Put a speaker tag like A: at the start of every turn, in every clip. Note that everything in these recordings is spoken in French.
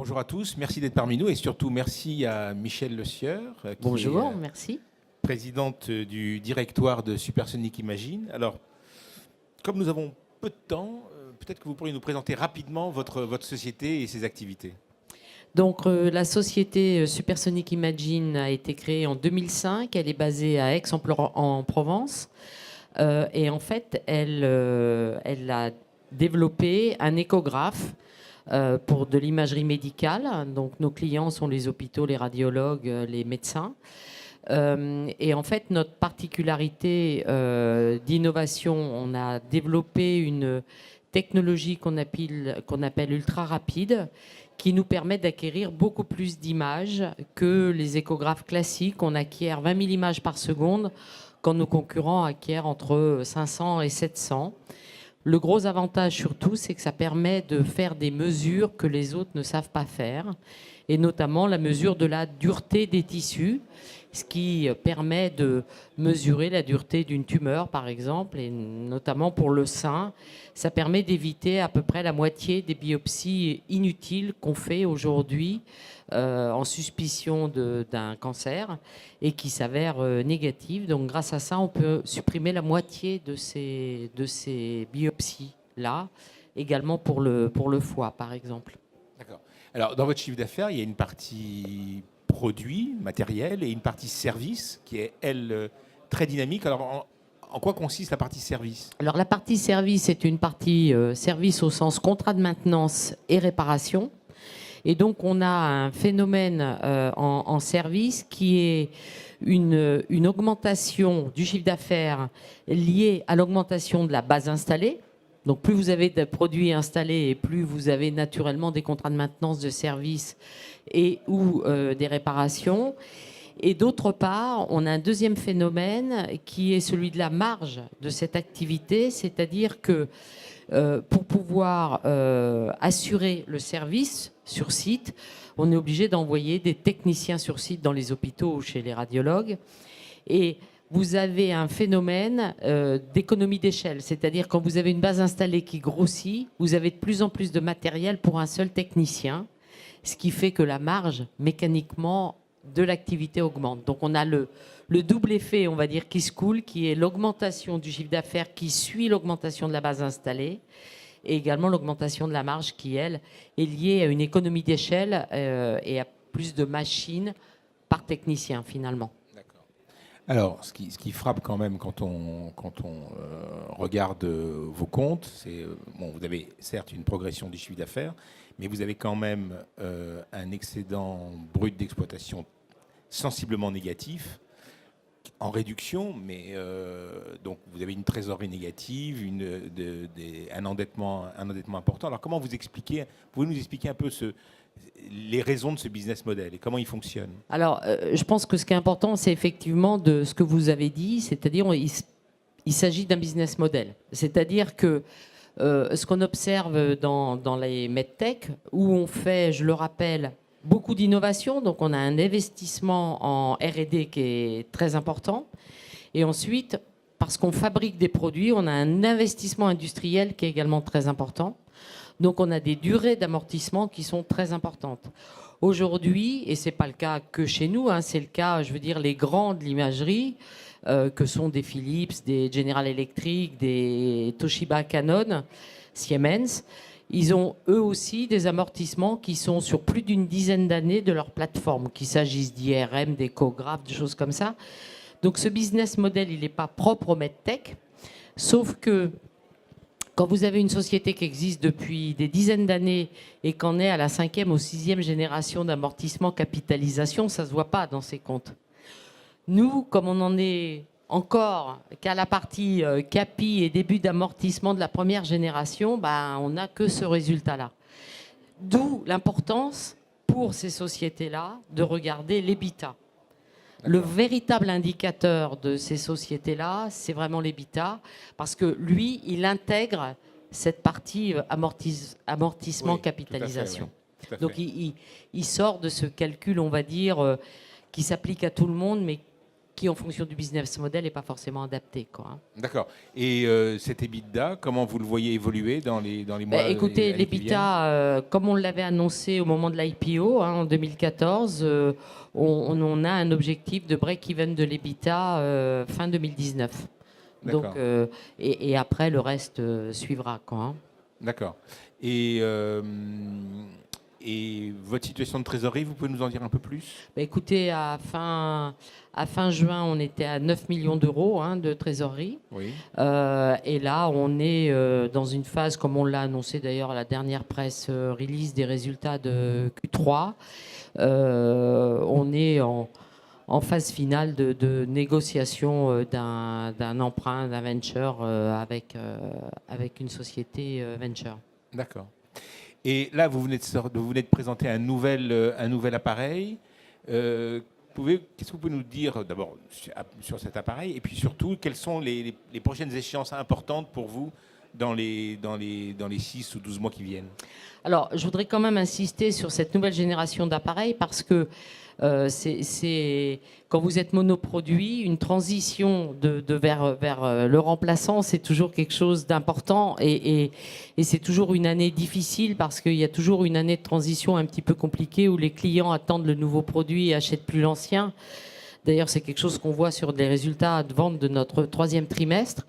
A: Bonjour à tous, merci d'être parmi nous et surtout merci à Michèle Le Sieur, qui
B: Bonjour,
A: est
B: merci.
A: présidente du directoire de Supersonic Imagine. Alors, comme nous avons peu de temps, peut-être que vous pourriez nous présenter rapidement votre société et ses activités.
B: Donc la société Supersonic Imagine a été créée en 2005. Elle est basée à Aix-en-Provence. Et en fait, elle a développé un échographe pour de l'imagerie médicale. Donc nos clients sont les hôpitaux, les radiologues, les médecins. Et en fait, notre particularité d'innovation, on a développé une technologie qu'on appelle ultra rapide, qui nous permet d'acquérir beaucoup plus d'images que les échographes classiques. On acquiert 20 000 images par seconde, quand nos concurrents acquièrent entre 500 et 700. Le gros avantage surtout, c'est que ça permet de faire des mesures que les autres ne savent pas faire, et notamment la mesure de la dureté des tissus, ce qui permet de mesurer la dureté d'une tumeur, par exemple, et notamment pour le sein. Ça permet d'éviter à peu près la moitié des biopsies inutiles qu'on fait aujourd'hui en suspicion d'un cancer et qui s'avèrent négatives. Donc grâce à ça, on peut supprimer la moitié de ces biopsies-là, également pour le foie, par exemple.
A: D'accord. Alors, dans votre chiffre d'affaires, il y a une partie produit, matériel, et une partie service qui est, elle, très dynamique. Alors, en quoi consiste la partie service ?
B: Alors la partie service est une partie service au sens contrat de maintenance et réparation. Et donc on a un phénomène en service qui est une augmentation du chiffre d'affaires liée à l'augmentation de la base installée. Donc plus vous avez de produits installés et plus vous avez naturellement des contrats de maintenance, de service et ou des réparations. Et d'autre part, on a un deuxième phénomène qui est celui de la marge de cette activité, c'est-à-dire que pour pouvoir assurer le service sur site, on est obligé d'envoyer des techniciens sur site dans les hôpitaux ou chez les radiologues. Et vous avez un phénomène d'économie d'échelle, c'est-à-dire quand vous avez une base installée qui grossit, vous avez de plus en plus de matériel pour un seul technicien, ce qui fait que la marge, mécaniquement, de l'activité augmente. Donc on a le double effet, on va dire, qui se coule, qui est l'augmentation du chiffre d'affaires qui suit l'augmentation de la base installée, et également l'augmentation de la marge qui, elle, est liée à une économie d'échelle et à plus de machines par technicien, finalement.
A: D'accord. Alors, ce qui frappe quand même quand on regarde vos comptes, c'est, bon, vous avez certes une progression du chiffre d'affaires, mais vous avez quand même un excédent brut d'exploitation sensiblement négatif, en réduction, mais donc vous avez une trésorerie négative, un endettement important. Alors comment pouvez-vous nous expliquer un peu les raisons de ce business model et comment il fonctionne ?
B: Alors, je pense que ce qui est important, c'est effectivement de ce que vous avez dit, c'est-à-dire il s'agit d'un business model. C'est-à-dire que ce qu'on observe dans les medtech, où on fait, je le rappelle, beaucoup d'innovation, donc on a un investissement en R&D qui est très important, et ensuite, parce qu'on fabrique des produits, on a un investissement industriel qui est également très important, donc on a des durées d'amortissement qui sont très importantes. Aujourd'hui, et ce n'est pas le cas que chez nous, hein, c'est le cas, je veux dire, les grands de l'imagerie, que sont des Philips, des General Electric, des Toshiba, Canon, Siemens, ils ont eux aussi des amortissements qui sont sur plus d'une dizaine d'années de leur plateforme, qu'il s'agisse d'IRM, d'échographes, de choses comme ça. Donc ce business model, il n'est pas propre au medtech, sauf que quand vous avez une société qui existe depuis des dizaines d'années et qu'en est à la 5e ou 6e génération d'amortissement capitalisation, ça ne se voit pas dans ses comptes. Nous, comme on en est encore qu'à la partie CAPI et début d'amortissement de la première génération, ben, on n'a que ce résultat-là. D'où l'importance pour ces sociétés-là de regarder l'EBITDA. Le véritable indicateur de ces sociétés-là, c'est vraiment l'EBITDA, parce que lui, il intègre cette partie amortissement, oui, capitalisation.
A: Tout à fait.
B: Donc il sort de ce calcul, on va dire, qui s'applique à tout le monde, mais qui, en fonction du business model, n'est pas forcément adapté, quoi, hein.
A: D'accord. Et cet EBITDA, comment vous le voyez évoluer dans les mois
B: Écoutez,
A: années qui viennent?
B: l'EBITDA, comme on l'avait annoncé au moment de l'IPO, hein, en 2014, on a un objectif de break-even de l'EBITDA fin 2019. Donc,
A: D'accord.
B: et après, le reste suivra, quoi, hein.
A: D'accord. Et votre situation de trésorerie, vous pouvez nous en dire un peu plus?
B: Écoutez, à fin juin, on était à 9 millions d'euros, hein, de trésorerie.
A: Oui.
B: Et là, on est dans une phase, comme on l'a annoncé d'ailleurs à la dernière presse release des résultats de Q3. On est en phase finale de négociation d'un emprunt, d'un venture avec une société venture.
A: D'accord. Et là, vous venez de présenter un nouvel appareil. Qu'est-ce que vous pouvez nous dire d'abord sur cet appareil, et puis surtout, quelles sont les prochaines échéances importantes pour vous dans les 6 ou 12 mois qui viennent?
B: Alors, je voudrais quand même insister sur cette nouvelle génération d'appareils parce que c'est quand vous êtes monoproduit, une transition vers le remplaçant, c'est toujours quelque chose d'important et c'est toujours une année difficile parce qu'il y a toujours une année de transition un petit peu compliquée où les clients attendent le nouveau produit et achètent plus l'ancien. D'ailleurs, c'est quelque chose qu'on voit sur les résultats de vente de notre 3e trimestre.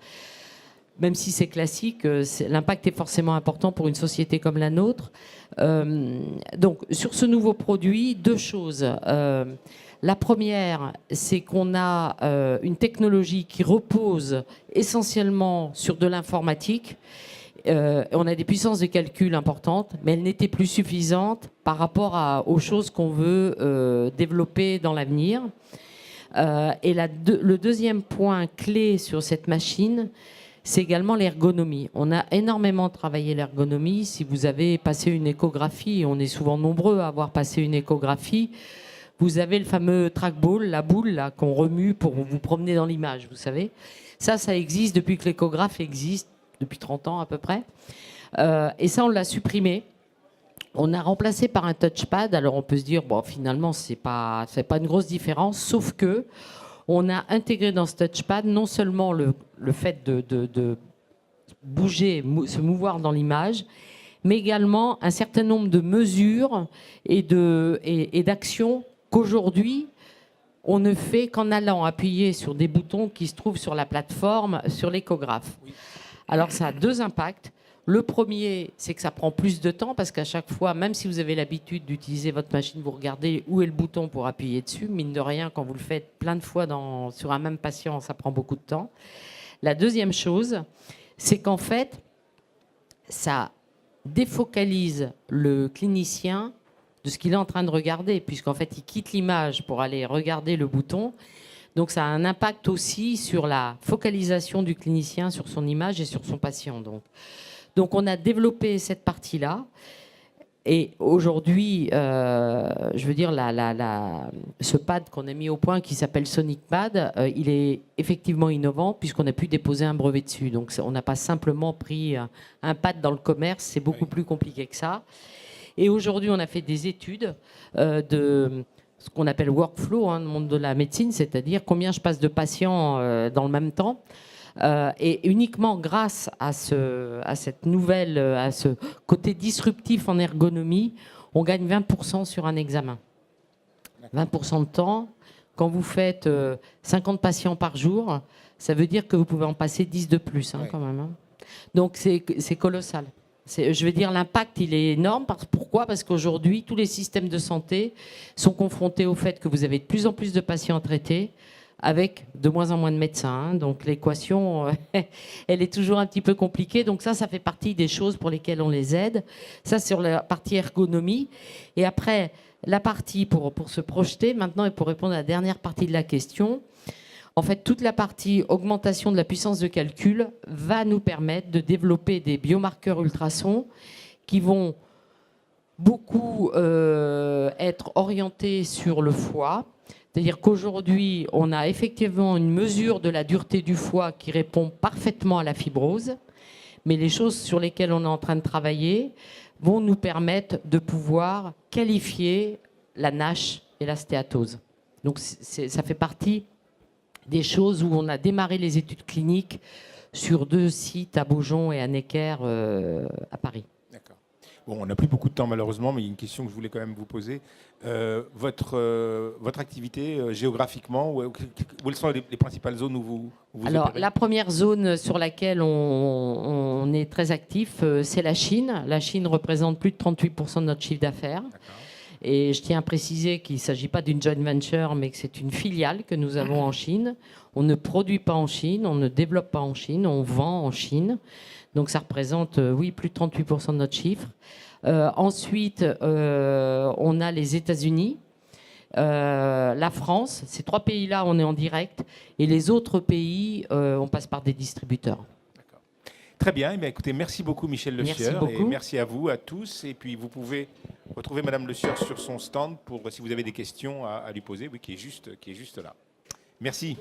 B: Même si c'est classique, l'impact est forcément important pour une société comme la nôtre. Donc, sur ce nouveau produit, 2 choses. La première, c'est qu'on a une technologie qui repose essentiellement sur de l'informatique. On a des puissances de calcul importantes, mais elles n'étaient plus suffisantes par rapport aux choses qu'on veut développer dans l'avenir. Et le deuxième point clé sur cette machine, c'est également l'ergonomie. On a énormément travaillé l'ergonomie. Si vous avez passé une échographie, on est souvent nombreux à avoir passé une échographie, vous avez le fameux trackball, la boule là, qu'on remue pour vous promener dans l'image, vous savez. Ça existe depuis que l'échographe existe, depuis 30 ans à peu près. Et ça, on l'a supprimé. On a remplacé par un touchpad. Alors on peut se dire, bon, finalement, c'est pas une grosse différence, sauf que on a intégré dans ce touchpad non seulement le fait de bouger, se mouvoir dans l'image, mais également un certain nombre de mesures et d'actions qu'aujourd'hui, on ne fait qu'en allant appuyer sur des boutons qui se trouvent sur la plateforme, sur l'échographe. Alors ça a 2 impacts. Le premier, c'est que ça prend plus de temps parce qu'à chaque fois, même si vous avez l'habitude d'utiliser votre machine, vous regardez où est le bouton pour appuyer dessus. Mine de rien, quand vous le faites plein de fois sur un même patient, ça prend beaucoup de temps. La deuxième chose, c'est qu'en fait, ça défocalise le clinicien de ce qu'il est en train de regarder, puisqu'en fait, il quitte l'image pour aller regarder le bouton. Donc ça a un impact aussi sur la focalisation du clinicien sur son image et sur son patient. Donc on a développé cette partie-là. Et aujourd'hui, je veux dire, ce pad qu'on a mis au point qui s'appelle Sonic Pad, il est effectivement innovant puisqu'on a pu déposer un brevet dessus. Donc on n'a pas simplement pris un pad dans le commerce, c'est beaucoup plus compliqué que ça. Et aujourd'hui, on a fait des études de ce qu'on appelle workflow, dans le monde de la médecine, c'est-à-dire combien je passe de patients dans le même temps. Et uniquement grâce à ce côté disruptif en ergonomie, on gagne 20% sur un examen. 20% de temps. Quand vous faites 50 patients par jour, ça veut dire que vous pouvez en passer 10 de plus, quand même. Donc c'est colossal. Je veux dire, l'impact, il est énorme. Pourquoi ? Parce qu'aujourd'hui, tous les systèmes de santé sont confrontés au fait que vous avez de plus en plus de patients traités, avec de moins en moins de médecins. Donc l'équation, elle est toujours un petit peu compliquée. Donc ça fait partie des choses pour lesquelles on les aide. Ça, sur la partie ergonomie. Et après, la partie pour se projeter maintenant et pour répondre à la dernière partie de la question, en fait, toute la partie augmentation de la puissance de calcul va nous permettre de développer des biomarqueurs ultrasons qui vont beaucoup être orientés sur le foie. C'est-à-dire qu'aujourd'hui, on a effectivement une mesure de la dureté du foie qui répond parfaitement à la fibrose, mais les choses sur lesquelles on est en train de travailler vont nous permettre de pouvoir qualifier la NASH et la stéatose. Donc ça fait partie des choses où on a démarré les études cliniques sur 2 sites, à Beaujon et à Necker, à Paris.
A: D'accord. Bon, on n'a plus beaucoup de temps malheureusement, mais il y a une question que je voulais quand même vous poser. Votre activité géographiquement, quelles sont les principales zones où vous
B: Alors,
A: opérez?
B: la première zone sur laquelle on est très actif, c'est la Chine. La Chine représente plus de 38% de notre chiffre d'affaires. Et je tiens à préciser qu'il ne s'agit pas d'une joint venture, mais que c'est une filiale que nous avons en Chine. On ne produit pas en Chine, on ne développe pas en Chine, on vend en Chine. Donc ça représente, oui, plus de 38% de notre chiffre. Ensuite, on a les États-Unis, la France. Ces 3 pays-là, on est en direct. Et les autres pays, on passe par des distributeurs.
A: Très bien. Eh bien, écoutez, merci beaucoup Michel Le Sieur.
B: Merci beaucoup.
A: Et merci à vous, à tous. Et puis vous pouvez retrouver Madame Le Sieur sur son stand pour si vous avez des questions à lui poser, oui, qui est juste là. Merci.